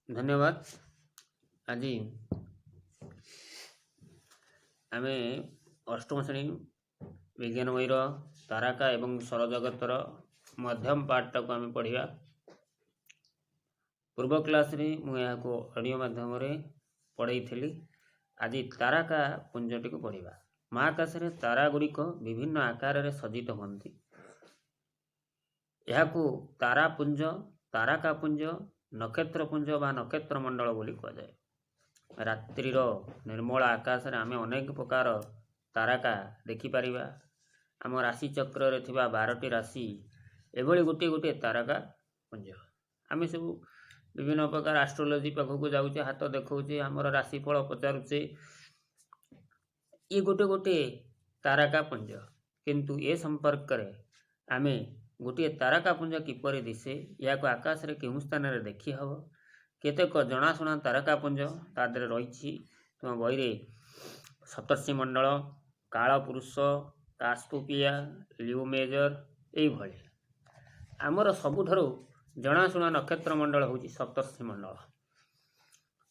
धन्यवाद। आज आम अष्टम श्रेणी विज्ञान बहीर तारका एवं सौरजगतर मध्यम पार्ट को आम पढ़ा। पूर्व क्लास रे मुझे ऑडियो माध्यम पढ़ाई थी। आज तारका पुंजटी को पढ़ा। महाकाश रे तारा गुड़िक विभिन्न आकार रे सज्जित होती। यह तारापुंज, तारकापुंज, नक्षत्रपुंज बा नक्षत्र मंडल बोली कहुए। रात्रिर निर्मल आकाश रे आमे अनेक प्रकार तारका देखिपर। आम राशि चक्र रे थिबा 12टी राशि एभली गोटे गोटे तारका पुंज। आम सब विभिन्न प्रकार एस्ट्रोलॉजी पाखक जाऊे, हाथ देखौचे, आमर राशिफल पचारुचे, ये गोटे गोटे तारका पुंज। किंतु ए संपर्क रे आमे गोटे तारकापुंज किपर दिशे, या आकाश रे केउं स्थान रे देखि हब, केतेक जनाशुना तारकापुंज तादरे रही। तुम बही सप्तर्षि मंडल, कालपुरुष, कास्पुपिया, लियो मेजर यही आमर सबुठारु जनाशुना नक्षत्र मंडल हूँ सप्तर्षि मंडल।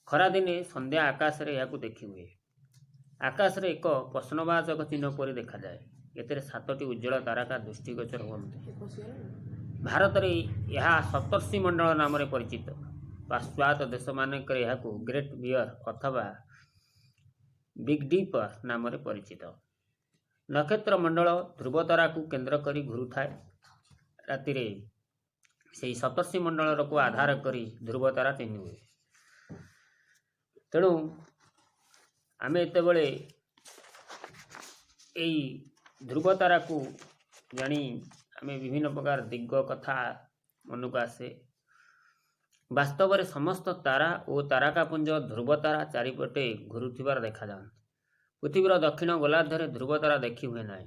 खरा दिने संध्या आकाश रे या देखि हुए। आकाश रे एक प्रश्नवाचक चिन्ह परि देखा जाए। एते 7टी उज्ज्वल तारका दृष्टिगोचर होते। भारत में यह सप्तर्षि मंडल नाम परिचित। पाश्चात्य देश मानक ग्रेट बियर अथवा बिग डीपर नाम परिचित। नक्षत्र मंडल ध्रुवतारा को केंद्र करी घुरु थाए। राति रे से सप्तर्षि मंडल को आधार करी ध्रुवतारा चिन्ह हुए। तेणु आम एत ध्रुवतारा को जानी आम विभिन्न प्रकार दिग कथा मन को आसे। वास्तव में समस्त तारा और तारकापुंज ध्रुवतारा चारिपटे घुरुथिबार देखा जाए। पृथ्वीर दक्षिण गोलार्धरे ध्रुवतारा देखी हुए ना।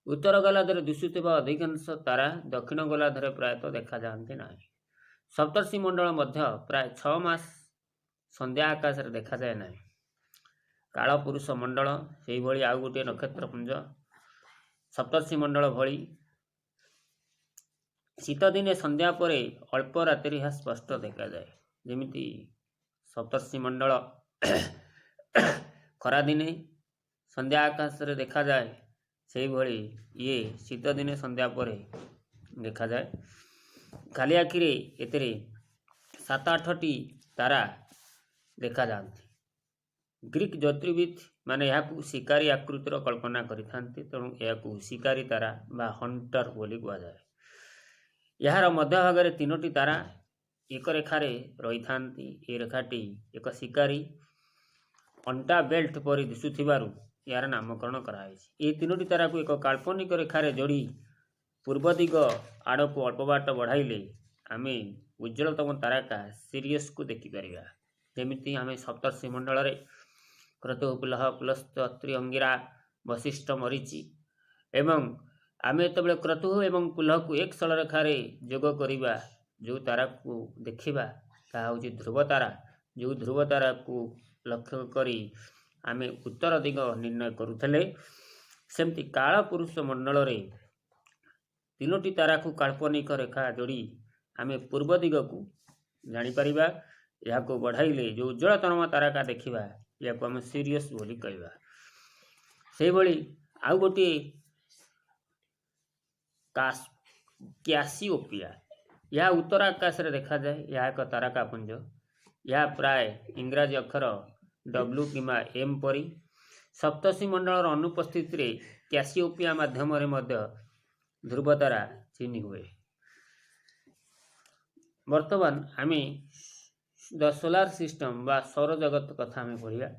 उत्तर गोलार्धरे दिशुथिबा अधिकांश तारा दक्षिण गोलार्धरे प्रायतः देखा जाते ना। सप्तर्षि मंडल मध्य प्राय 6 मास संध्या आकाश रे देखा जाए ना। कालपुरुष मंडल से भली आउ गोटे नक्षत्रपुंज सप्तर्षि मंडल भली शीत दिने संध्या परे अल्प रात्रि यह स्पष्ट देखा जाए। जमिति सप्तर्षि मंडल खरा दिने संध्या आकाश रे देखा जाए, से भली ये शीत दिने संध्या परे देखा जाए। खाली आखिरे एतरे 7-8टी तारा देखा जाती। ग्रीक ज्योतिर्विद माने यहाँ शिकारी आकृतिर कल्पना करिथांती। तेणु यह शिकारी तारा बा हंटर बोली कहा जाए। यार मध्य भाग में 3टी तारा एक रेखार रही थांती। ए रेखाटी एक शिकारी अंटा बेल्ट पर दिशुथिबारु यार नामकरण कराई। ये 3टी तारा को एक काल्पनिक रेखार जोड़ी पूर्व दिग आड़ को अल्प बाट बढ़ाइले आमे उज्ज्वलतम तारका सीरियस को देखिपर। जमिति आमे सप्तर्षि मंडल रे क्रतु, पुलह, पुलस्त, अत्रि, अंगिरा, वशिष्ठ, मरीचि एवं आम जो क्रतु एवं पुलह को एक सरल रेखार जोग करिबा जो तारा को देखिबा ता हूँ ध्रुव तारा। जो ध्रुव तारा को लक्ष्य करी आम उत्तर दिग निर्णय करुले। सेमती कालपुरुष मंडल रे 3टी तारा को काल्पनिक रेखा जोड़ी आम पूर्व दिग को जानीपर। यह बढ़ाइले जो उज्ज्वलतम तारका देखा या आम सीरियस बोली कहवा। से भली आउ गोटे कैसियोपिया यह उत्तर आकाश रे देखा जाए। यह एक तारकापुंज। यह प्राय इंग्राजी अक्षर W किंवा M परी। सप्तर्षि मंडल अनुपस्थित रे कैसियोपिया माध्यम ध्रुवतारा चिन्ह हुए। वर्तमान आम द सोलार सिस्टम बा सौर जगत कथा आम पढ़ा।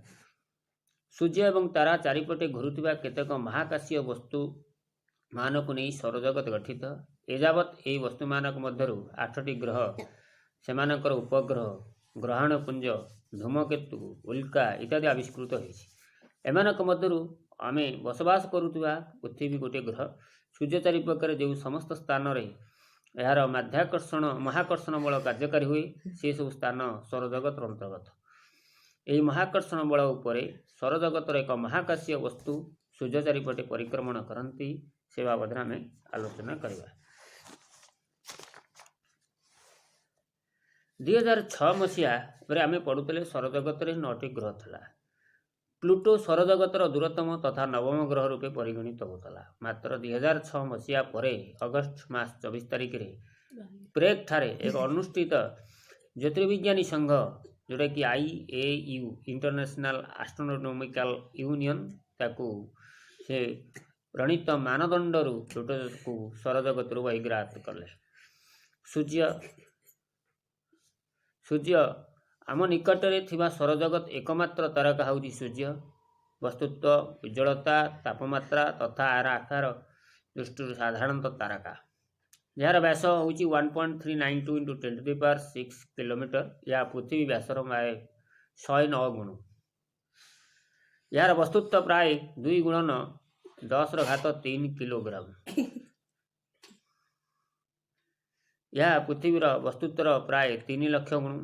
सूर्य एवं तारा चारिपटे घुरुथिबा केतेक महाकाशीय वस्तु मान को नहीं सौरजगत गठित। एजावत यही वस्तु मानक मध्यरु 8टी ग्रह, सेमानकर उपग्रह, ग्रहाणुपुंज, धूमकेतु, उल्का इत्यादि आविष्कृत होइछि। एमानक मध्यरु आमे बसवास करुथिबा पृथ्वी गोटे ग्रह। सूर्य चारिपाखरे जो समस्त स्थान रे यार माध्याकर्षण महाकर्षण बल कार्यकारी हुए से सब स्थान सौरजगत अंतर्गत। यही महाकर्षण बल उपरे सौरजगतर एक महाकाशीय वस्तु सूर्य चारिपटे परिक्रमण करती। से बाबद आम आलोचना करवा। 2006 ମସିହାରେ ଆମେ ପଢ଼ୁଥିଲେ ସୌରଜଗତରେ 9ଟି ଗ୍ରହ ଥିଲା। ପ୍ଲୁଟୋ ସୌରଜଗତର ଦୂରତମ ତଥା ନବମ ଗ୍ରହ ରୂପେ ପରିଗଣିତ ହେଉଥିଲା। ମାତ୍ର 2006 ମସିହା ପରେ ଅଗଷ୍ଟ ମାସ 24 ତାରିଖରେ ପ୍ରେଗଠାରେ ଏକ ଅନୁଷ୍ଠିତ ଜ୍ୟୋତିର୍ବିଜ୍ଞାନୀ ସଂଘ ଯେଉଁଟାକି IAU ଇଣ୍ଟରନ୍ୟାସନାଲ ଆଷ୍ଟ୍ରୋନୋମିକାଲ ୟୁନିୟନ ତାକୁ ସେ ପ୍ରଣୀତ ମାନଦଣ୍ଡରୁ ପ୍ଲୁଟୋକୁ ସୌରଜଗତରୁ ବହିର୍ଗତ କଲେ। ସୂର୍ଯ୍ୟ ଆମ ନିକଟରେ ଥିବା ସୌରଜଗତ ଏକମାତ୍ର ତାରକା ହେଉଛି ସୂର୍ଯ୍ୟ। ବସ୍ତୁତଃ ଉଜ୍ଜ୍ୱଳତା, ତାପମାତ୍ରା ତଥା ଏହାର ଆକାର ଦୃଷ୍ଟିରୁ ସାଧାରଣତଃ ତାରକା। ଏହାର ବ୍ୟାସ ହେଉଛି 1.392 × 10⁶ କିଲୋମିଟର। ଏହା ପୃଥିବୀ ବ୍ୟାସର ପ୍ରାୟ 109 ଗୁଣ। ଏହାର ବସ୍ତୁତ୍ୱ ପ୍ରାୟ 2 ଗୁଣନ 10⁻³ କିଲୋଗ୍ରାମ। ଏହା ପୃଥିବୀର ବସ୍ତୁତ୍ୱର ପ୍ରାୟ 3 ଲକ୍ଷ ଗୁଣ।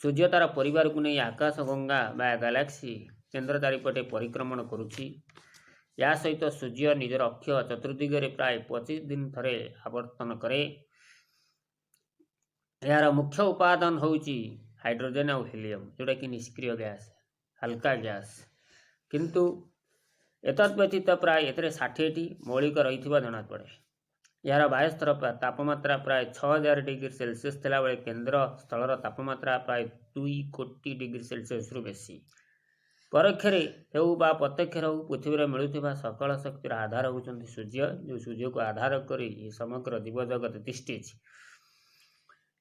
ସୂର୍ଯ୍ୟ ତାର ପରିବାରକୁ ନେଇ ଆକାଶ ଗଙ୍ଗା ବା ଗ୍ୟାଲାକ୍ସି କେନ୍ଦ୍ର ଚାରିପଟେ ପରିକ୍ରମଣ କରୁଛି। ଏହା ସହିତ ସୂର୍ଯ୍ୟ ନିଜର ଅକ୍ଷ ଚତୁର୍ଦିଗରେ ପ୍ରାୟ 25 ଦିନ ଥରେ ଆବର୍ତ୍ତନ କରେ। ଏହାର ମୁଖ୍ୟ ଉପାଦାନ ହେଉଛି ହାଇଡ୍ରୋଜେନ୍ ଆଉ ହିଲିୟମ୍, ଯେଉଁଟାକି ନିଷ୍କ୍ରିୟ ଗ୍ୟାସ୍, ହାଲକା ଗ୍ୟାସ୍। କିନ୍ତୁ ଏତଦ୍‌ବ୍ୟତୀତ ପ୍ରାୟ ଏଥିରେ 60ଟି ମୌଳିକ ରହିଥିବା ଜଣାପଡ଼େ। ଏହାର ବାୟୁସ୍ତର ତାପମାତ୍ରା ପ୍ରାୟ 6000 ଡିଗ୍ରୀ ସେଲସିୟସ୍ ଥିଲାବେଳେ କେନ୍ଦ୍ର ସ୍ଥଳର ତାପମାତ୍ରା ପ୍ରାୟ 2 କୋଟି ଡିଗ୍ରୀ ସେଲସିୟସ୍‌ରୁ ବେଶୀ। ପରୋକ୍ଷରେ ହେଉ ବା ପ୍ରତ୍ୟକ୍ଷରେ ହେଉ ପୃଥିବୀରେ ମିଳୁଥିବା ସକଳ ଶକ୍ତିର ଆଧାର ହେଉଛନ୍ତି ସୂର୍ଯ୍ୟ, ଯେଉଁ ସୂର୍ଯ୍ୟକୁ ଆଧାର କରି ଏହି ସମଗ୍ର ଜୀବଜଗତ ତିଷ୍ଠିଛି।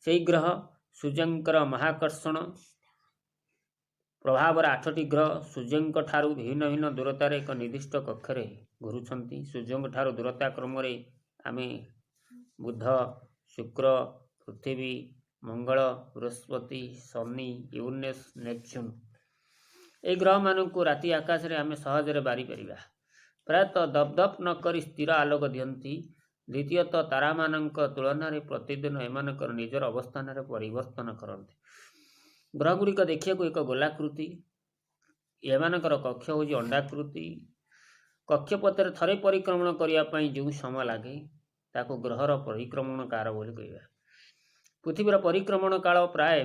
ସେହି ଗ୍ରହ ସୂର୍ଯ୍ୟଙ୍କର ମହାକର୍ଷଣ ପ୍ରଭାବରେ 8ଟି ଗ୍ରହ ସୂର୍ଯ୍ୟଙ୍କ ଠାରୁ ଭିନ୍ନ ଭିନ୍ନ ଦୂରତାରେ ଏକ ନିର୍ଦ୍ଦିଷ୍ଟ କକ୍ଷରେ ଘୁରୁଛନ୍ତି। ସୂର୍ଯ୍ୟଙ୍କ ଠାରୁ ଦୂରତା କ୍ରମରେ ଆମେ ବୁଧ, ଶୁକ୍ର, ପୃଥିବୀ, ମଙ୍ଗଳ, ବୃହସ୍ପତି, ଶନି, ୟୁରେନସ୍, ନେପଚ୍ୟୁନ୍ ଏହି ଗ୍ରହମାନଙ୍କୁ ରାତି ଆକାଶରେ ଆମେ ସହଜରେ ବାରିପାରିବା। ପ୍ରାୟତଃ ଦପ୍ ଦପ୍ ନ କରି ସ୍ଥିର ଆଲୋକ ଦିଅନ୍ତି। ଦ୍ୱିତୀୟତଃ ତାରାମାନଙ୍କ ତୁଳନାରେ ପ୍ରତିଦିନ ଏମାନଙ୍କର ନିଜର ଅବସ୍ଥାନରେ ପରିବର୍ତ୍ତନ କରନ୍ତି। ଗ୍ରହଗୁଡ଼ିକ ଦେଖିବାକୁ ଏକ ଗୋଲାକୃତି। ଏମାନଙ୍କର କକ୍ଷ ହେଉଛି ଅଣ୍ଡାକୃତି। କକ୍ଷପଥରେ ଥରେ ପରିକ୍ରମଣ କରିବା ପାଇଁ ଯେଉଁ ସମୟ ଲାଗେ ତାକୁ ଗ୍ରହର ପରିକ୍ରମଣ କାଳ ବୋଲି କହିବା। ପୃଥିବୀର ପରିକ୍ରମଣ କାଳ ପ୍ରାୟ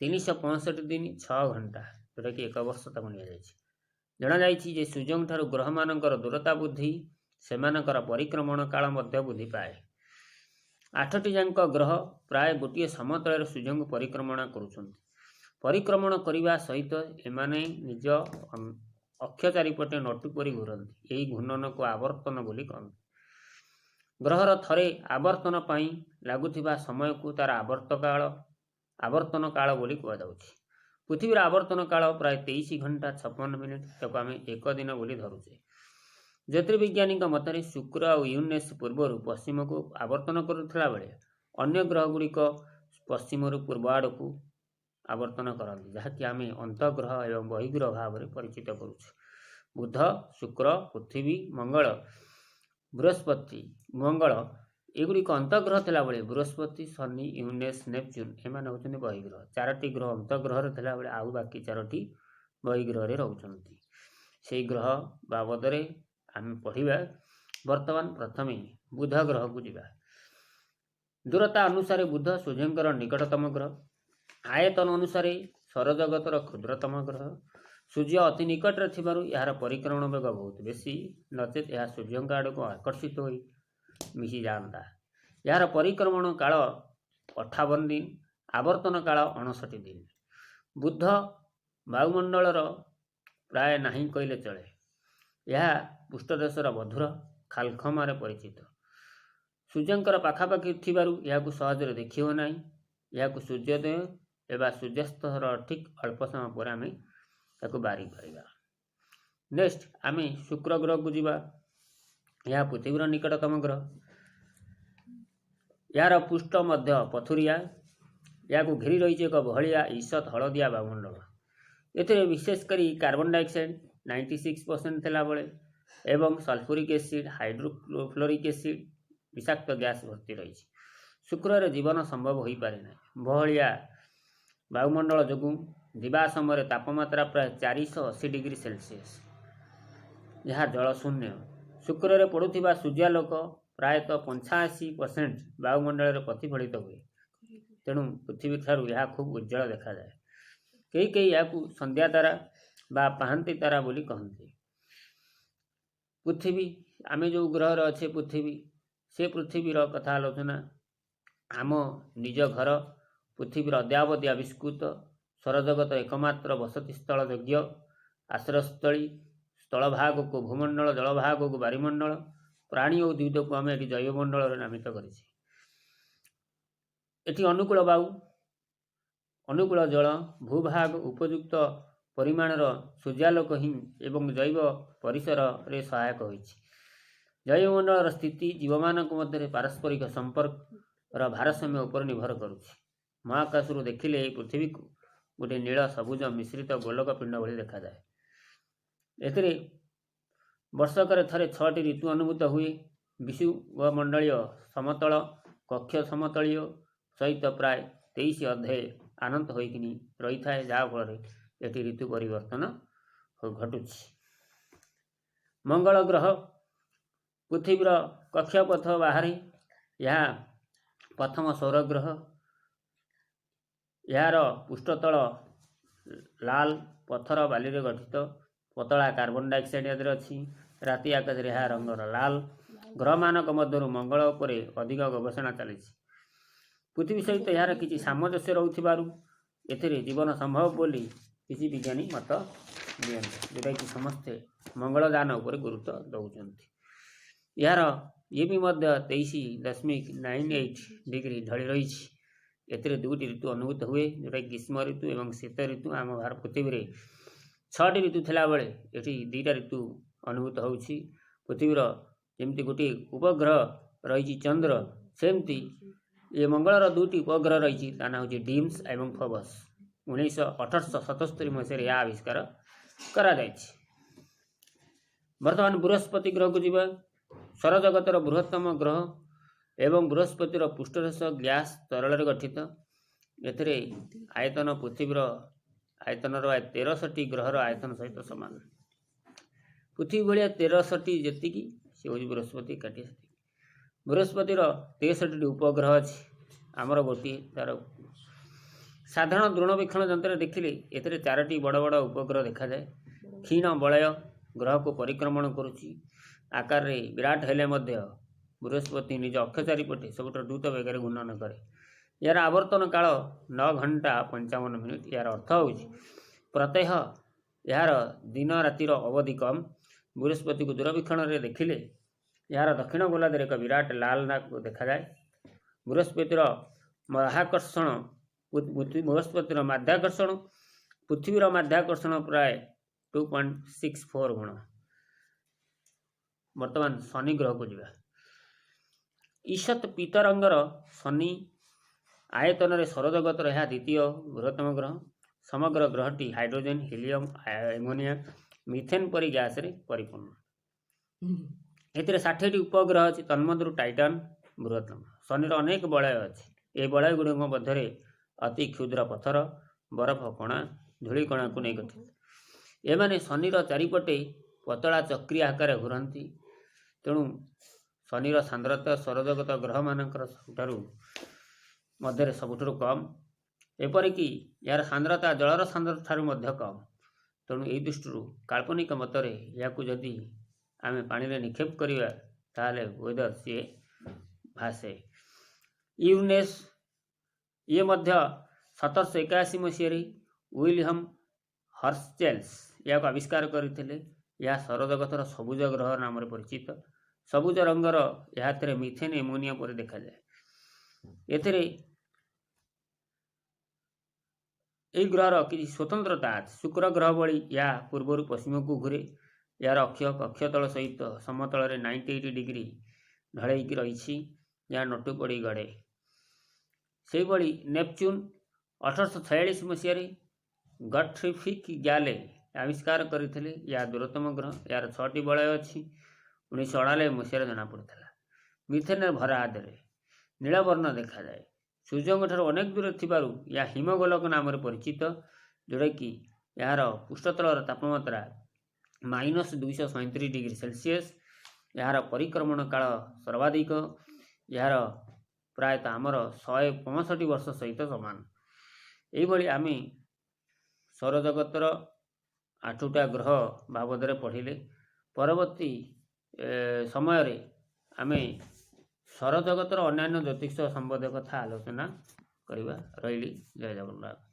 365 ଦିନ 6 ଘଣ୍ଟା, ଯେଉଁଟାକି 1 ବର୍ଷ ତାକୁ ନିଆଯାଇଛି। ଜଣାଯାଇଛି ଯେ ସୂର୍ଯ୍ୟଙ୍କଠାରୁ ଗ୍ରହମାନଙ୍କର ଦୂରତା ବୃଦ୍ଧି ସେମାନଙ୍କର ପରିକ୍ରମଣ କାଳ ମଧ୍ୟ ବୃଦ୍ଧି ପାଏ। 8ଟି ଯାକ ଗ୍ରହ ପ୍ରାୟ ଗୋଟିଏ ସମତଳରେ ସୂର୍ଯ୍ୟଙ୍କୁ ପରିକ୍ରମଣ କରୁଛନ୍ତି। ପରିକ୍ରମଣ କରିବା ସହିତ ଏମାନେ ନିଜ ଅକ୍ଷ ଚାରିପଟେ ନଟୁ ପରି ଘୂରନ୍ତି। ଏହି ଘୂର୍ଣ୍ଣନକୁ ଆବର୍ତ୍ତନ ବୋଲି କହନ୍ତି। ଗ୍ରହର ଥରେ ଆବର୍ତ୍ତନ ପାଇଁ ଲାଗୁଥିବା ସମୟକୁ ତାର ଆବର୍ତ୍ତନ କାଳ ବୋଲି କୁହାଯାଉଛି। ପୃଥିବୀର ଆବର୍ତ୍ତନ କାଳ ପ୍ରାୟ 23 ଘଣ୍ଟା 56 ମିନିଟ୍। ତାକୁ ଆମେ 1 ଦିନ ବୋଲି ଧରୁଛେ। ଜ୍ୟୋତିର୍ବିଜ୍ଞାନୀଙ୍କ ମତରେ ଶୁକ୍ର ଆଉ ୟୁରେନସ୍ ପୂର୍ବରୁ ପଶ୍ଚିମକୁ ଆବର୍ତ୍ତନ କରୁଥିଲା ବେଳେ ଅନ୍ୟ ଗ୍ରହଗୁଡ଼ିକ ପଶ୍ଚିମରୁ ପୂର୍ବ ଆଡ଼କୁ ଆବର୍ତ୍ତନ କରନ୍ତି, ଯାହାକି ଆମେ ଅନ୍ତଃଗ୍ରହ ଏବଂ ବହିର୍ଗ୍ରହ ଭାବରେ ପରିଚିତ କରୁଛୁ। ବୁଧ, ଶୁକ୍ର, ପୃଥିବୀ, ମଙ୍ଗଳ ଏଗୁଡ଼ିକ ଅନ୍ତଃଗ୍ରହ ଥିଲାବେଳେ ବୃହସ୍ପତି, ଶନି, ୟୁରେନସ୍, ନେପଚ୍ୟୁନ୍ ଏମାନେ ହେଉଛନ୍ତି ବହିର୍ଗ୍ରହ। 4ଟି ଗ୍ରହ ଅନ୍ତଃଗ୍ରହରେ ଥିଲାବେଳେ ଆଉ ବାକି 4ଟି ବହିର୍ଗ୍ରହରେ ରହୁଛନ୍ତି। ସେହି ଗ୍ରହ ବାବଦରେ ଆମେ ପଢ଼ିବା। ବର୍ତ୍ତମାନ ପ୍ରଥମେ ବୁଧ ଗ୍ରହକୁ ଯିବା। ଦୂରତା ଅନୁସାରେ ବୁଧ ସୂର୍ଯ୍ୟଙ୍କର ନିକଟତମ ଗ୍ରହ। ଆୟତନ ଅନୁସାରେ ସୌରଜଗତର କ୍ଷୁଦ୍ରତମ ଗ୍ରହ। ସୂର୍ଯ୍ୟ ଅତି ନିକଟରେ ଥିବାରୁ ଏହାର ପରିକ୍ରମଣ ବେଗ ବହୁତ ବେଶୀ, ନଚେତ୍ ଏହା ସୂର୍ଯ୍ୟଙ୍କ ଆଡ଼କୁ ଆକର୍ଷିତ ହୋଇ ମିଶିଯାଆନ୍ତା। ଏହାର ପରିକ୍ରମଣ କାଳ 58 ଦିନ, ଆବର୍ତ୍ତନ କାଳ 59 ଦିନ। ବୁଧ ବାୟୁମଣ୍ଡଳର ପ୍ରାୟ ନାହିଁ କହିଲେ ଚଳେ। ଏହା ପୃଷ୍ଠଦେଶର ମଧୁର ଖାଲଖମାରେ ପରିଚିତ। ସୂର୍ଯ୍ୟଙ୍କର ପାଖାପାଖି ଥିବାରୁ ଏହାକୁ ସହଜରେ ଦେଖିହେବ ନାହିଁ। ଏହାକୁ ସୂର୍ଯ୍ୟୋଦୟ ବା ସୂର୍ଯ୍ୟାସ୍ତର ଠିକ୍ ଅଳ୍ପ ସମୟ ପରେ ଆମେ ତାକୁ ବାରିପାରିବା। ନେକ୍ସଟ ଆମେ ଶୁକ୍ର ଗ୍ରହକୁ ଯିବା। ଏହା ପୃଥିବୀର ନିକଟତମ ଗ୍ରହ। ଏହାର ପୃଷ୍ଠ ମଧ୍ୟ ପଥୁରିଆ। ଏହାକୁ ଘେରି ରହିଛି ଏକ ବହଳିଆ ଈଷତ୍ ହଳଦିଆ ବାୟୁମଣ୍ଡଳ। ଏଥିରେ ବିଶେଷ କରି କାର୍ବନ ଡାଇଅକ୍ସାଇଡ୍ 96% ଥିଲାବେଳେ ଏବଂ ସଲଫ୍ୟୁରିକ୍ ଏସିଡ୍, ହାଇଡ୍ରୋକ୍ଲୋରିକ୍ ଏସିଡ୍ ବିଷାକ୍ତ ଗ୍ୟାସ୍ ଭର୍ତ୍ତି ରହିଛି। ଶୁକ୍ରରେ ଜୀବନ ସମ୍ଭବ ହୋଇପାରେ ନାହିଁ। ବହଳିଆ ବାୟୁମଣ୍ଡଳ ଯୋଗୁଁ ଯିବା ସମୟରେ ତାପମାତ୍ରା ପ୍ରାୟ 480 ଡିଗ୍ରୀ ସେଲସିୟସ୍। ଏହା ଜଳଶୂନ୍ୟ। ଶୁକ୍ରରେ ପଡ଼ୁଥିବା ସୂର୍ଯ୍ୟାଲୋକ ପ୍ରାୟତଃ 85% ବାୟୁମଣ୍ଡଳରେ ପ୍ରତିଫଳିତ ହୁଏ। तेणु पृथ्वी ठारू यह खूब उज्जवल देखा जाए। कई कई या संध्या तारा बा पाहांती तारा बोली कहते। पृथ्वी आमे जो ग्रह अच्छे पृथ्वी से पृथ्वीर कथा आलोचना आम निज घर पृथ्वीर अद्यावधि आविष्कृत सौरजगत एकमात्र बसती स्थल योग्य आश्रयस्थली स्थलभाग को भूमंडल जलभाग को बायुमंडल प्राणी और उद्भिद को आम ये जैवमंडल नामित कर अनुकूल वायु अनुकूल जल भूभाग उपयुक्त परिमाणर सूर्यालोक ही एवं जैव परिसर रे सहायक होइछि। जैवमंडल स्थिति जीवमानक मध्य पारस्परिक संपर्क भारसाम्य उपर निर्भर करुछि। महाकाश देखिले पृथ्वी को गोटे नील सबुज मिश्रित गोलक पिंड भली देखा जाए। एथिरे वर्षकर थरे 6टी ऋतु अनुभूत हुए। विषुवमंडलीय समतल कक्ष समतलीय सहित प्राय 23 अध्याय आनंद होइकिनी रही थाए, जहाँ फल एटी ऋतु परिवर्तन घटुछि। मंगल ग्रह पृथ्वीर कक्षपथ बाहर यह प्रथम सौर ग्रह। यार पृष्ठतल लाल पत्थर बाली रे गठित पतला कार्बन डाइऑक्साइड आदि अच्छी। राति आकाश यह रंगर लाल। ग्रह मानक मध्य मंगल उपर अधिक गवेषणा चली। पृथ्वी सहित यार किसी सामंजस्य रहूथिबारु एथिरे जीवन संभव बोली किसी विज्ञानी मत दियंते, जोटा कि समस्ते मंगलयान उपर गुरुत्व दौरान। यार ये भी 23.98 डिग्री ढली रही। एथिरे 2टी ऋतु अनुभूत हुए, जोटा कि ग्रीष्म ऋतु एवं शीत ऋतु। आम भारत पृथ्वी में 6टी ऋतु थिला बेले एठी 2टा ऋतु अनुभूत होउछि। पृथ्वीर जेमती गोटे उपग्रह रही चंद्र, सेमती ये मंगलर 2टी उपग्रह रही, ता ना होछि डिम्स एवं फोबस। 1877 मसीह यह आविष्कार करा जायछि। वर्तमान बृहस्पति ग्रह को जीवा। सौरजगतर बृहत्तम ग्रह एवं बृहस्पतिर पृष्ठदेश गैस तरल गठित। एथिरे आयतन पृथ्वीर आयतनर 13टी ग्रहर आयतन सहित सामान। पृथ्वी भाया 13टी जी सी हूँ बृहस्पति काटी। बृहस्पतिर 63टी उपग्रह अच्छी। आमर गोटे तार साधारण दृढ़वीक्षण यंत्र देखिले एथिरे 4टी बड़ बड़ उपग्रह देखा जाए। क्षीण बलय ग्रह को परिक्रमण करुच्ची। आकार रे विराट हेले मध्य बृहस्पति निज अक्ष चारिपटे सबुठ द्रुत वेगर घूर्णन करे। यार आवर्तन काल 9 घंटा 55 मिनिट। यार अर्थ हो प्रत्यह यार दिन रातिर अवधि कम। बृहस्पति को दूरवीक्षण रे देखिले यार दक्षिण गोलार्ध एक विराट लाल नाक देखा जाए। बृहस्पतिर महाकर्षण बृहस्पतिर माध्याकर्षण पृथ्वीर माध्याकर्षण प्राय 2.64 गुण। वर्तमान शनि ग्रह को जीवा। ईशत पीतरंगर शनि आयतन रे सौरजगतर यह द्वितीय बृहत्तम ग्रह। समग्र ग्रहटी हाइड्रोजेन हिलियम एमोनिया मिथेन परी गैस रे परिपूर्ण। एथिरे 60टी उपग्रह अच्छी, तन्मध्य टाइटान बृहत्तम। शनिर अनेक बलय अच्छी। ये बलय गुड़िक मध्य अति क्षुद्र पत्थर बरफ कणा धूलिकणा को नहीं गठित। एमाने शनिर चारिपटे पतला चक्री आकार घूरती। तेणु शनिर सांद्रता सौरजगत ग्रह मानकर मध्य सबुठु कम। एपरिक यार सांद्रता जलर सांद्रता ठारू मध्य कम। तेणु यही दृष्टि काल्पनिक मतरे या जदि आम पानी रे निक्षेप करिया ताले वेदर सी भासे। यूरेनस ये मध्य 1781 मसीह विलियम हर्शेल या आविष्कार करते। यह सौरजगतर सबुज ग्रह नाम परिचित। सबुज रंगर यहाँ मिथेन एमोनिया पर देखा जाए। एथिरे यही ग्रहर किसी स्वतंत्रता अच्छी। शुक्र ग्रह भली या पूर्वर पश्चिम को घूरे। यार अक्ष कक्षतल सहित समतल 98 डिग्री ढलैकी रही। यहाँ नटु पड़ी गड़े। से भली नेपच्यून 1846 मसीह गॉटफ्री गैले आविष्कार करते। या दूरतम ग्रह। यार 6टी बलय अच्छी। 1998 मसीह जना पड़ा। मिथेन भरा आदरे नीलवर्ण देखा जाए। सूर्य ठार अनेक दूर थिबारु या हिमगोलक नाम परिचित, जोटा कि यार पृष्ठतल तापमात्रा -237 डिग्री सेल्सियस। यार परिक्रमण काल सर्वाधिक। यार ପ୍ରାୟତଃ ଆମର 165 ବର୍ଷ ସହିତ ସମାନ। ଏଇଭଳି ଆମେ ସୌରଜଗତର 8ଟା ଗ୍ରହ ବାବଦରେ ପଢ଼ିଲେ। ପରବର୍ତ୍ତୀ ସମୟରେ ଆମେ ସୌରଜଗତର ଅନ୍ୟାନ୍ୟ ଜ୍ୟୋତିଷ ସମ୍ବନ୍ଧୀୟ କଥା ଆଲୋଚନା କରିବା। ରହିଲି, ଜୟ ଜଗନ୍ନାଥ।